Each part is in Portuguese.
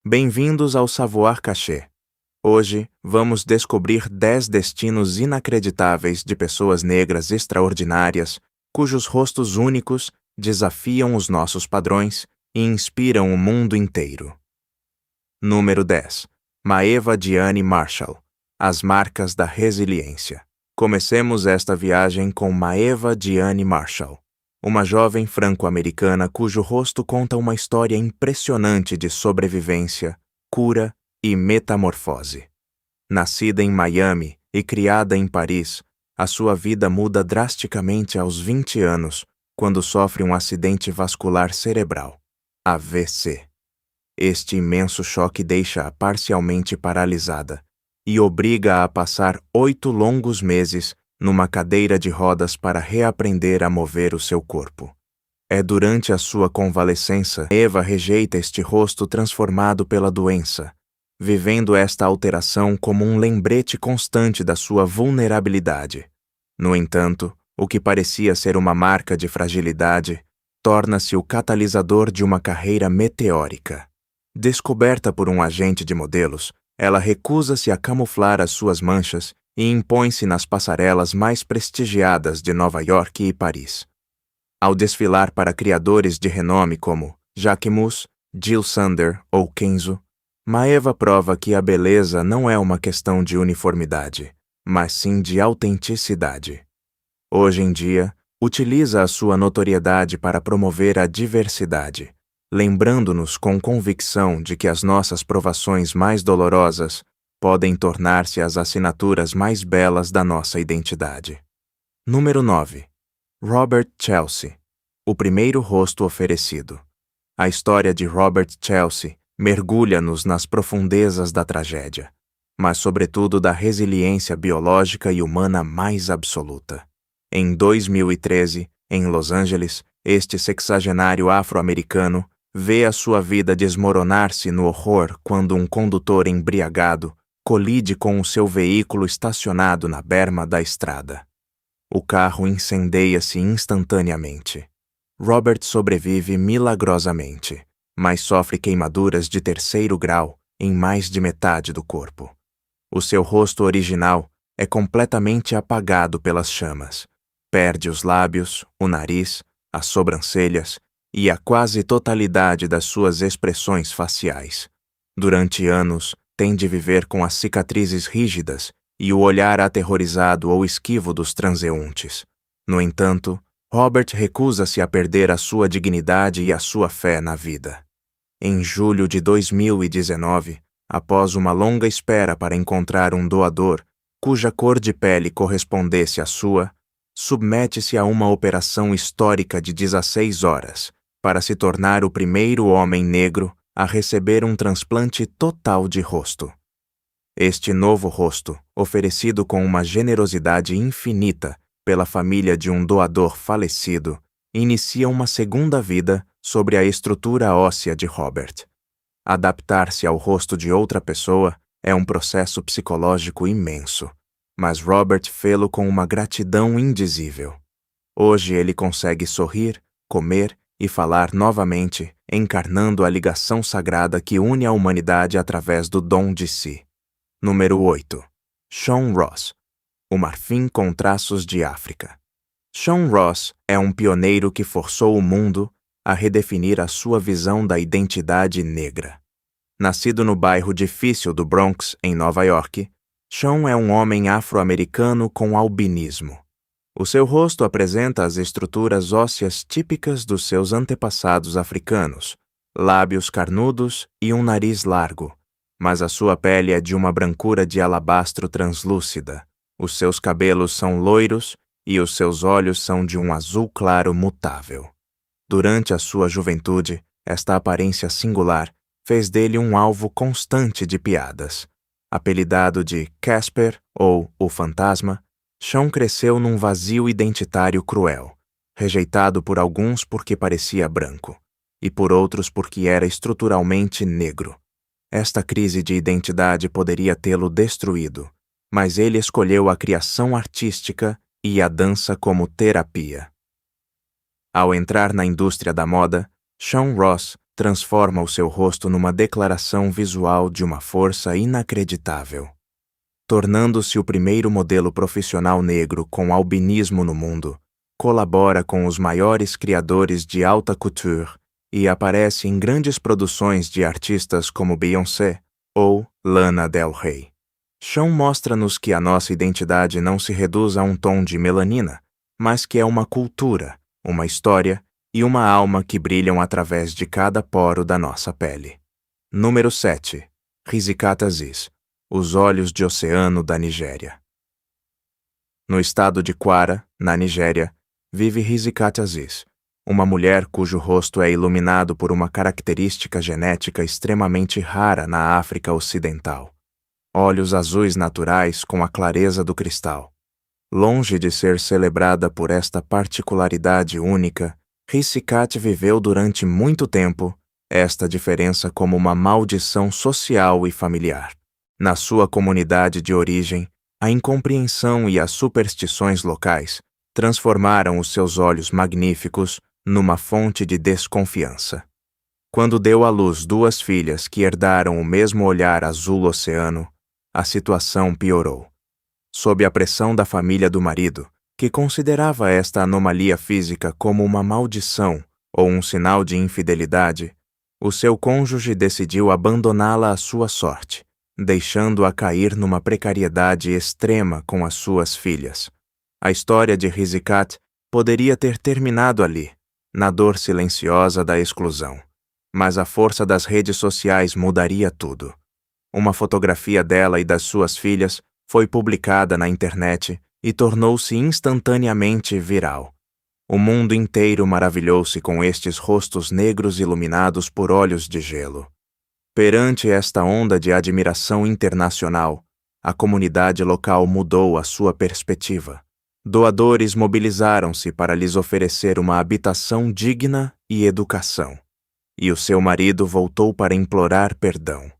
Bem-vindos ao Savoir Caché. Hoje, vamos descobrir 10 destinos inacreditáveis de pessoas negras extraordinárias, cujos rostos únicos desafiam os nossos padrões e inspiram o mundo inteiro. Número 10. Maeva Diane Marshall. As marcas da resiliência. Comecemos esta viagem com Maeva Diane Marshall, uma jovem franco-americana cujo rosto conta uma história impressionante de sobrevivência, cura e metamorfose. Nascida em Miami e criada em Paris, a sua vida muda drasticamente aos 20 anos, quando sofre um acidente vascular cerebral, AVC. Este imenso choque deixa-a parcialmente paralisada e obriga-a a passar 8 longos meses numa cadeira de rodas para reaprender a mover o seu corpo. É durante a sua convalescença que Eva rejeita este rosto transformado pela doença, vivendo esta alteração como um lembrete constante da sua vulnerabilidade. No entanto, o que parecia ser uma marca de fragilidade torna-se o catalisador de uma carreira meteórica. Descoberta por um agente de modelos, ela recusa-se a camuflar as suas manchas e impõe-se nas passarelas mais prestigiadas de Nova York e Paris. Ao desfilar para criadores de renome como Jacquemus, Jill Sander ou Kenzo, Maeva prova que a beleza não é uma questão de uniformidade, mas sim de autenticidade. Hoje em dia, utiliza a sua notoriedade para promover a diversidade, lembrando-nos com convicção de que as nossas provações mais dolorosas podem tornar-se as assinaturas mais belas da nossa identidade. Número 9. Robert Chelsea. O primeiro rosto oferecido. A história de Robert Chelsea mergulha-nos nas profundezas da tragédia, mas sobretudo da resiliência biológica e humana mais absoluta. Em 2013, em Los Angeles, este sexagenário afro-americano vê a sua vida desmoronar-se no horror quando um condutor embriagado colide com o seu veículo estacionado na berma da estrada. O carro incendeia-se instantaneamente. Robert sobrevive milagrosamente, mas sofre queimaduras de 3º grau em mais de metade do corpo. O seu rosto original é completamente apagado pelas chamas. Perde os lábios, o nariz, as sobrancelhas e a quase totalidade das suas expressões faciais. Durante anos, tem de viver com as cicatrizes rígidas e o olhar aterrorizado ou esquivo dos transeuntes. No entanto, Robert recusa-se a perder a sua dignidade e a sua fé na vida. Em julho de 2019, após uma longa espera para encontrar um doador cuja cor de pele correspondesse à sua, submete-se a uma operação histórica de 16 horas para se tornar o primeiro homem negro a receber um transplante total de rosto. Este novo rosto, oferecido com uma generosidade infinita pela família de um doador falecido, inicia uma segunda vida sobre a estrutura óssea de Robert. Adaptar-se ao rosto de outra pessoa é um processo psicológico imenso, mas Robert fê-lo com uma gratidão indizível. Hoje ele consegue sorrir, comer e falar novamente, encarnando a ligação sagrada que une a humanidade através do dom de si. Número 8. Sean Ross. O marfim com traços de África. Sean Ross é um pioneiro que forçou o mundo a redefinir a sua visão da identidade negra. Nascido no bairro difícil do Bronx, em Nova York, Sean é um homem afro-americano com albinismo. O seu rosto apresenta as estruturas ósseas típicas dos seus antepassados africanos, lábios carnudos e um nariz largo, mas a sua pele é de uma brancura de alabastro translúcida, os seus cabelos são loiros e os seus olhos são de um azul claro mutável. Durante a sua juventude, esta aparência singular fez dele um alvo constante de piadas. Apelidado de Casper ou o Fantasma, Sean cresceu num vazio identitário cruel, rejeitado por alguns porque parecia branco, e por outros porque era estruturalmente negro. Esta crise de identidade poderia tê-lo destruído, mas ele escolheu a criação artística e a dança como terapia. Ao entrar na indústria da moda, Sean Ross transforma o seu rosto numa declaração visual de uma força inacreditável. Tornando-se o primeiro modelo profissional negro com albinismo no mundo, colabora com os maiores criadores de alta couture e aparece em grandes produções de artistas como Beyoncé ou Lana Del Rey. Shawn mostra-nos que a nossa identidade não se reduz a um tom de melanina, mas que é uma cultura, uma história e uma alma que brilham através de cada poro da nossa pele. Número 7. Rizika Aziz, os olhos de oceano da Nigéria. No estado de Kwara, na Nigéria, vive Rizika Aziz, uma mulher cujo rosto é iluminado por uma característica genética extremamente rara na África Ocidental. Olhos azuis naturais com a clareza do cristal. Longe de ser celebrada por esta particularidade única, Rizika viveu durante muito tempo esta diferença como uma maldição social e familiar. Na sua comunidade de origem, a incompreensão e as superstições locais transformaram os seus olhos magníficos numa fonte de desconfiança. Quando deu à luz duas filhas que herdaram o mesmo olhar azul oceano, a situação piorou. Sob a pressão da família do marido, que considerava esta anomalia física como uma maldição ou um sinal de infidelidade, o seu cônjuge decidiu abandoná-la à sua sorte, deixando-a cair numa precariedade extrema com as suas filhas. A história de Rizika poderia ter terminado ali, na dor silenciosa da exclusão. Mas a força das redes sociais mudaria tudo. Uma fotografia dela e das suas filhas foi publicada na internet e tornou-se instantaneamente viral. O mundo inteiro maravilhou-se com estes rostos negros iluminados por olhos de gelo. Perante esta onda de admiração internacional, a comunidade local mudou a sua perspectiva. Doadores mobilizaram-se para lhes oferecer uma habitação digna e educação. E o seu marido voltou para implorar perdão.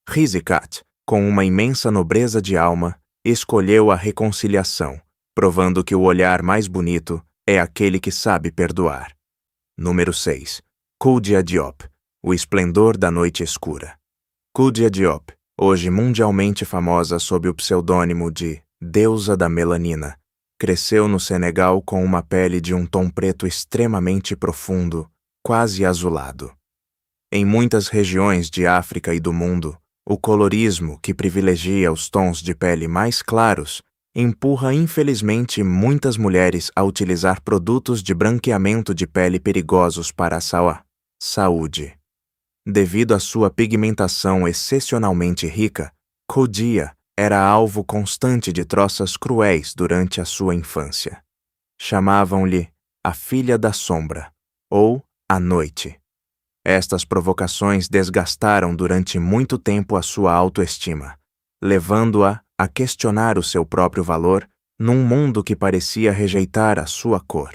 Rizika, com uma imensa nobreza de alma, escolheu a reconciliação, provando que o olhar mais bonito é aquele que sabe perdoar. Número 6. Koudia Diop, o esplendor da noite escura. Koudia Diop, hoje mundialmente famosa sob o pseudônimo de Deusa da Melanina, cresceu no Senegal com uma pele de um tom preto extremamente profundo, quase azulado. Em muitas regiões de África e do mundo, o colorismo, que privilegia os tons de pele mais claros, empurra infelizmente muitas mulheres a utilizar produtos de branqueamento de pele perigosos para a saúde. Devido à sua pigmentação excepcionalmente rica, Koudia era alvo constante de troças cruéis durante a sua infância. Chamavam-lhe a Filha da Sombra, ou a Noite. Estas provocações desgastaram durante muito tempo a sua autoestima, levando-a a questionar o seu próprio valor num mundo que parecia rejeitar a sua cor.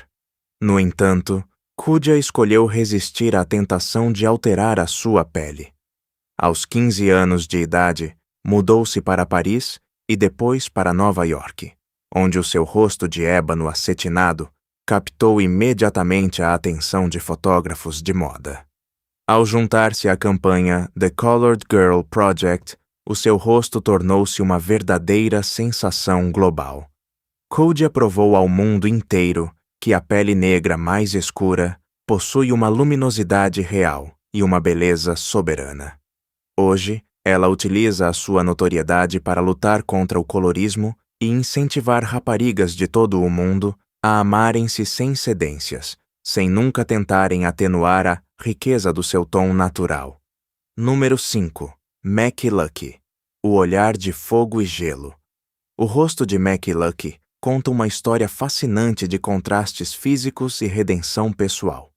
No entanto, Koudia escolheu resistir à tentação de alterar a sua pele. Aos 15 anos de idade, mudou-se para Paris e depois para Nova York, onde o seu rosto de ébano acetinado captou imediatamente a atenção de fotógrafos de moda. Ao juntar-se à campanha The Colored Girl Project, o seu rosto tornou-se uma verdadeira sensação global. Koudia provou ao mundo inteiro que a pele negra mais escura possui uma luminosidade real e uma beleza soberana. Hoje, ela utiliza a sua notoriedade para lutar contra o colorismo e incentivar raparigas de todo o mundo a amarem-se sem cedências, sem nunca tentarem atenuar a riqueza do seu tom natural. Número 5. Mac Lucky, o olhar de fogo e gelo. O rosto de Mac Lucky conta uma história fascinante de contrastes físicos e redenção pessoal.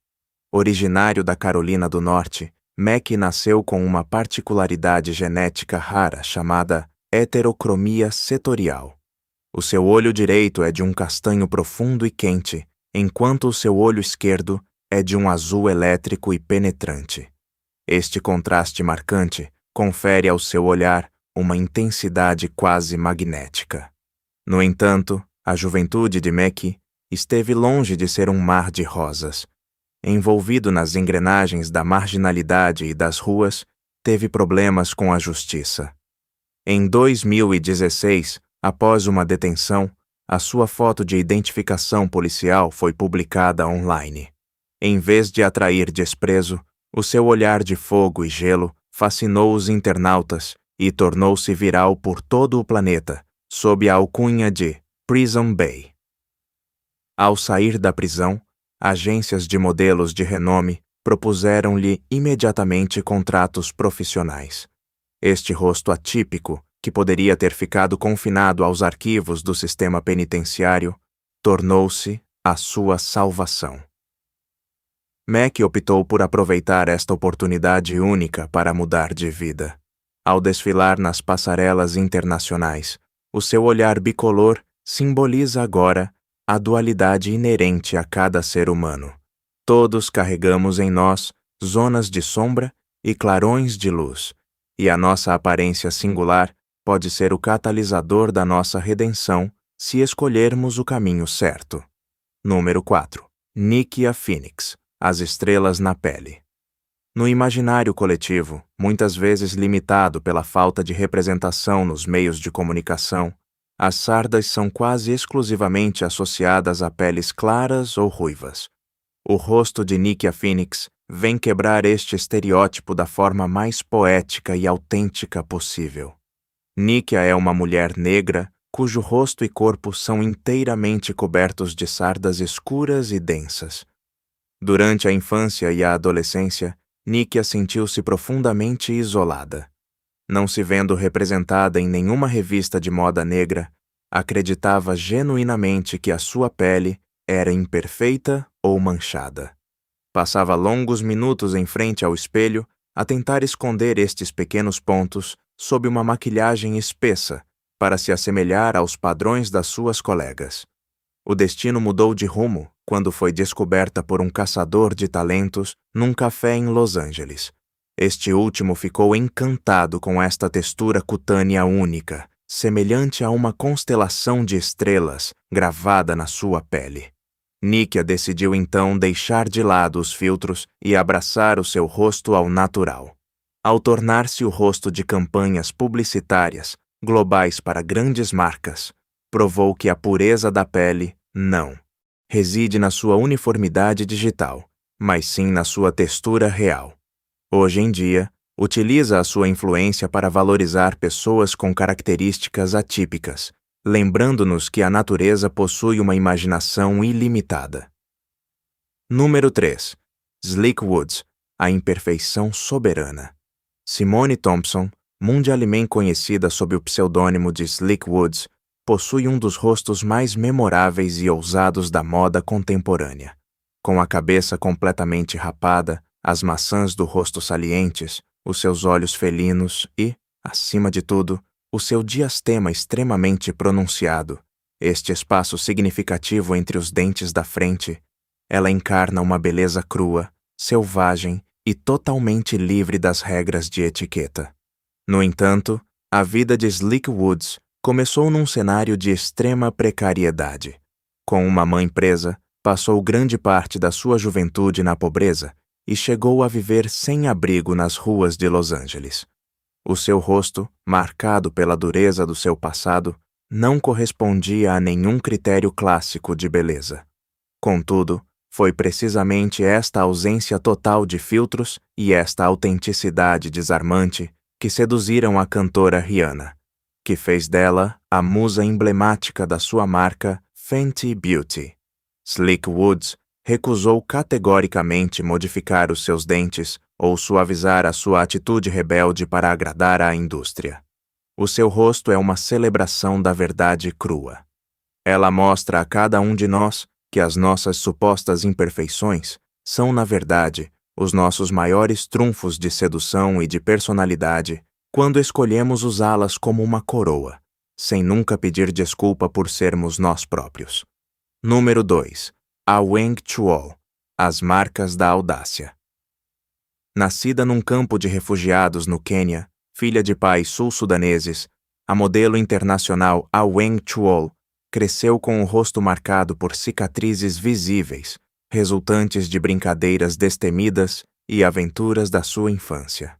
Originário da Carolina do Norte, Mac nasceu com uma particularidade genética rara chamada heterocromia setorial. O seu olho direito é de um castanho profundo e quente, enquanto o seu olho esquerdo é de um azul elétrico e penetrante. Este contraste marcante confere ao seu olhar uma intensidade quase magnética. No entanto, a juventude de Mac esteve longe de ser um mar de rosas. envolvido nas engrenagens da marginalidade e das ruas, teve problemas com a justiça. Em 2016, após uma detenção, a sua foto de identificação policial foi publicada online. Em vez de atrair desprezo, o seu olhar de fogo e gelo fascinou os internautas e tornou-se viral por todo o planeta, sob a alcunha de Prison Bae. Ao sair da prisão, agências de modelos de renome propuseram-lhe imediatamente contratos profissionais. Este rosto atípico, que poderia ter ficado confinado aos arquivos do sistema penitenciário, tornou-se a sua salvação. Mac optou por aproveitar esta oportunidade única para mudar de vida. Ao desfilar nas passarelas internacionais, o seu olhar bicolor simboliza agora a dualidade inerente a cada ser humano. Todos carregamos em nós zonas de sombra e clarões de luz, e a nossa aparência singular pode ser o catalisador da nossa redenção se escolhermos o caminho certo. Número 4. Nikia Phoenix, As Estrelas na Pele. No imaginário coletivo, muitas vezes limitado pela falta de representação nos meios de comunicação, as sardas são quase exclusivamente associadas a peles claras ou ruivas. O rosto de Nikia Phoenix vem quebrar este estereótipo da forma mais poética e autêntica possível. Nikia é uma mulher negra cujo rosto e corpo são inteiramente cobertos de sardas escuras e densas. Durante a infância e a adolescência, Nikia sentiu-se profundamente isolada. Não se vendo representada em nenhuma revista de moda negra, acreditava genuinamente que a sua pele era imperfeita ou manchada. Passava longos minutos em frente ao espelho a tentar esconder estes pequenos pontos sob uma maquilhagem espessa para se assemelhar aos padrões das suas colegas. O destino mudou de rumo quando foi descoberta por um caçador de talentos num café em Los Angeles. Este último ficou encantado com esta textura cutânea única, semelhante a uma constelação de estrelas gravada na sua pele. Nikia decidiu então deixar de lado os filtros e abraçar o seu rosto ao natural. Ao tornar-se o rosto de campanhas publicitárias globais para grandes marcas, provou que a pureza da pele não reside na sua uniformidade digital, mas sim na sua textura real. Hoje em dia, utiliza a sua influência para valorizar pessoas com características atípicas, lembrando-nos que a natureza possui uma imaginação ilimitada. Número 3. Slick Woods, A Imperfeição Soberana. Simone Thompson, mundialmente conhecida sob o pseudônimo de Slick Woods, possui um dos rostos mais memoráveis e ousados da moda contemporânea. Com a cabeça completamente rapada, as maçãs do rosto salientes, os seus olhos felinos e, acima de tudo, o seu diastema extremamente pronunciado, este espaço significativo entre os dentes da frente, ela encarna uma beleza crua, selvagem e totalmente livre das regras de etiqueta. No entanto, a vida de Slick Woods começou num cenário de extrema precariedade. Com uma mãe presa, passou grande parte da sua juventude na pobreza e chegou a viver sem abrigo nas ruas de Los Angeles. O seu rosto, marcado pela dureza do seu passado, não correspondia a nenhum critério clássico de beleza. Contudo, foi precisamente esta ausência total de filtros e esta autenticidade desarmante que seduziram a cantora Rihanna, que fez dela a musa emblemática da sua marca Fenty Beauty. Slick Woods recusou categoricamente modificar os seus dentes ou suavizar a sua atitude rebelde para agradar à indústria. O seu rosto é uma celebração da verdade crua. Ela mostra a cada um de nós que as nossas supostas imperfeições são, na verdade, os nossos maiores trunfos de sedução e de personalidade quando escolhemos usá-las como uma coroa, sem nunca pedir desculpa por sermos nós próprios. Número 2. A Weng Chuol, As Marcas da Audácia. Nascida num campo de refugiados no Quênia, filha de pais sul-sudaneses, a modelo internacional A Weng Chuol cresceu com o rosto marcado por cicatrizes visíveis, resultantes de brincadeiras destemidas e aventuras da sua infância.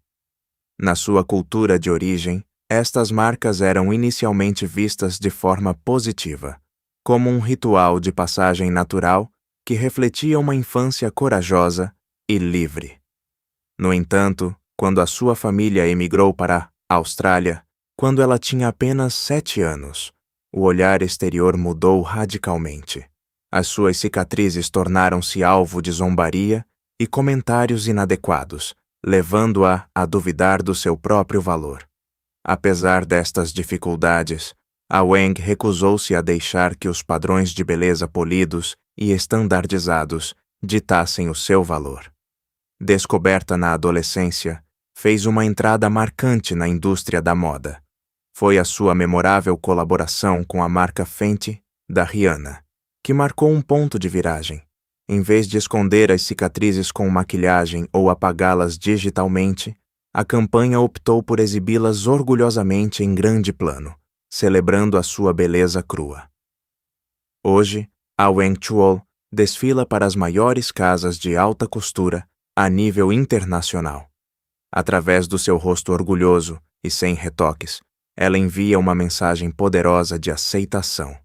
Na sua cultura de origem, estas marcas eram inicialmente vistas de forma positiva, como um ritual de passagem natural que refletia uma infância corajosa e livre. No entanto, quando a sua família emigrou para a Austrália, quando ela tinha apenas 7 anos, o olhar exterior mudou radicalmente. As suas cicatrizes tornaram-se alvo de zombaria e comentários inadequados, levando-a a duvidar do seu próprio valor. Apesar destas dificuldades, a Wang recusou-se a deixar que os padrões de beleza polidos e estandardizados ditassem o seu valor. Descoberta na adolescência, fez uma entrada marcante na indústria da moda. Foi a sua memorável colaboração com a marca Fenty, da Rihanna, que marcou um ponto de viragem. Em vez de esconder as cicatrizes com maquilhagem ou apagá-las digitalmente, a campanha optou por exibi-las orgulhosamente em grande plano, celebrando a sua beleza crua. Hoje, a Wang Chuol desfila para as maiores casas de alta costura a nível internacional. Através do seu rosto orgulhoso e sem retoques, ela envia uma mensagem poderosa de aceitação.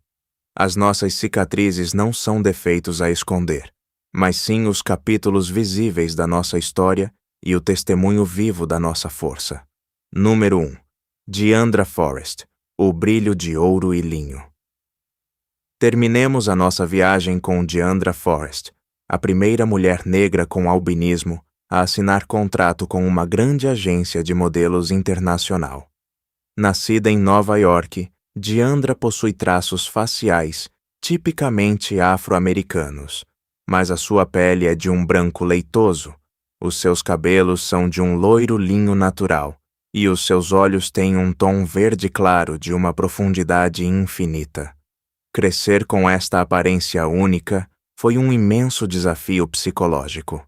As nossas cicatrizes não são defeitos a esconder, mas sim os capítulos visíveis da nossa história e o testemunho vivo da nossa força. Número 1. Diandra Forrest, o brilho de ouro e linho. Terminemos a nossa viagem com Diandra Forrest, a primeira mulher negra com albinismo a assinar contrato com uma grande agência de modelos internacional. Nascida em Nova York, Diandra possui traços faciais tipicamente afro-americanos, mas a sua pele é de um branco leitoso, os seus cabelos são de um loiro linho natural e os seus olhos têm um tom verde claro de uma profundidade infinita. Crescer com esta aparência única foi um imenso desafio psicológico.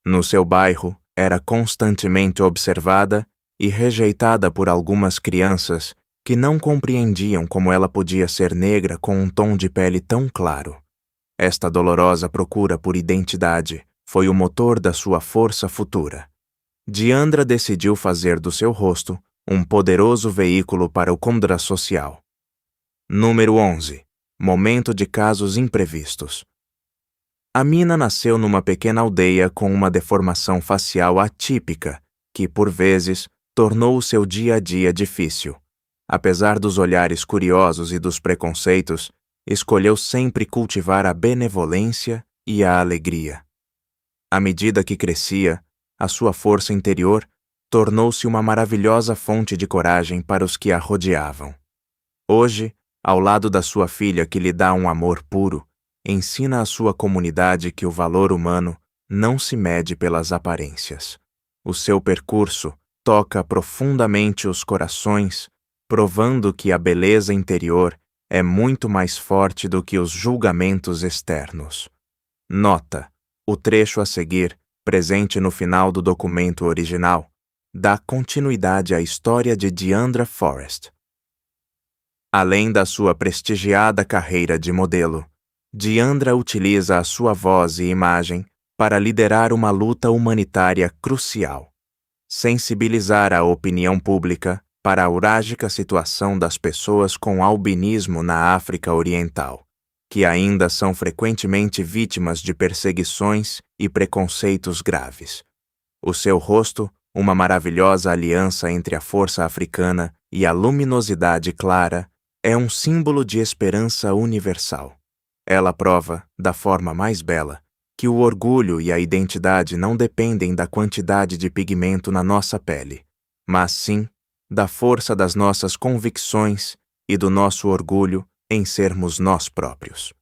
No seu bairro, era constantemente observada e rejeitada por algumas crianças que não compreendiam como ela podia ser negra com um tom de pele tão claro. Esta dolorosa procura por identidade foi o motor da sua força futura. Diandra decidiu fazer do seu rosto um poderoso veículo para o contrassocial. Número 11. Momento de casos imprevistos. Amina nasceu numa pequena aldeia com uma deformação facial atípica, que, por vezes, tornou o seu dia a dia difícil. Apesar dos olhares curiosos e dos preconceitos, escolheu sempre cultivar a benevolência e a alegria. À medida que crescia, a sua força interior tornou-se uma maravilhosa fonte de coragem para os que a rodeavam. Hoje, ao lado da sua filha que lhe dá um amor puro, ensina à sua comunidade que o valor humano não se mede pelas aparências. O seu percurso toca profundamente os corações, provando que a beleza interior é muito mais forte do que os julgamentos externos. Nota: o trecho a seguir, presente no final do documento original, dá continuidade à história de Diandra Forrest. Além da sua prestigiada carreira de modelo, Diandra utiliza a sua voz e imagem para liderar uma luta humanitária crucial: sensibilizar a opinião pública para a urágica situação das pessoas com albinismo na África Oriental, que ainda são frequentemente vítimas de perseguições e preconceitos graves. O seu rosto, uma maravilhosa aliança entre a força africana e a luminosidade clara, é um símbolo de esperança universal. Ela prova, da forma mais bela, que o orgulho e a identidade não dependem da quantidade de pigmento na nossa pele, mas sim da força das nossas convicções e do nosso orgulho em sermos nós próprios.